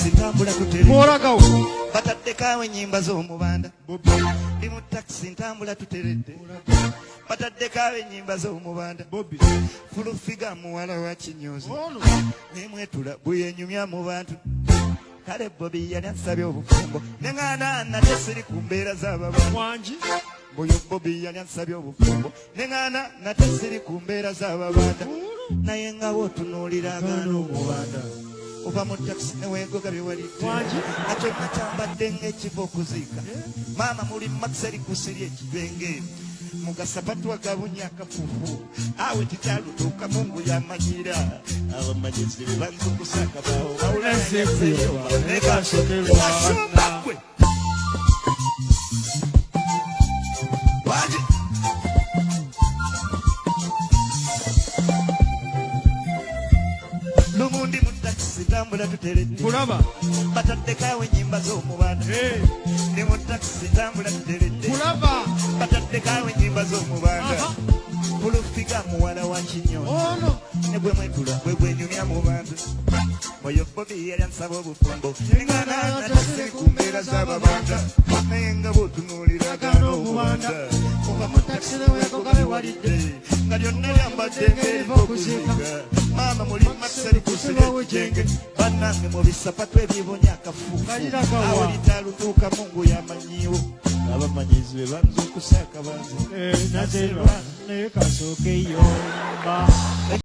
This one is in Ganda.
taxi ntambula tutere moragawo bataddeko ennyimba z'omubanda ndi mu taxi ntambula tuteredde bataddeko ennyimba z'omubanda fulufiga muwala wa kinyozi nemwetula bweyenyumya mu bantu kale Bobi yali ansabye obufumbo neŋŋaana nate siri ku mbeera z'ababanda oyo Bobi yali ansabye obufumbo neŋŋaana nate siri ku mbeera z'ababanda naye nga bw'otunuulira agaana omubanda ova mu takisi neweegoga bye walidde nakyo nakyambadde ng'ekiva okuziika maama muli makiseri kusirya ekibenge mugasapatu agabunya akafuufu awe tikyalutuuka mungu yamanyira abamanyizi be banzukusaka bawo bawulanegasookerwasoomakwe lumundi mu takisi tambula tuteredde kulaba bataddeko ennyimba z'omubanda ndi mu takisi tambula tuteredde kulaba bataddeko ennyimba z'omubanda pulufiga muwala wa kinyozi ne bwe mwetula bwe gwenyumya mu bantu oyo Bobi yali ansaba obufumbo neŋŋaana natasiri ku mbeera z'ababanda naye nga bw'otunuulira agaana omubanda ova mu takisi neweegoga bye walidde nga lyonna lyambadde ng'eriva okuziika maama muli makiseri kusirya ekijenge bannange mu bisapatu ebibonya akafuufu awo litaalutuuka mungu yamanyiwo abamanyizi be banzukusaaka banze naye kasooke yomba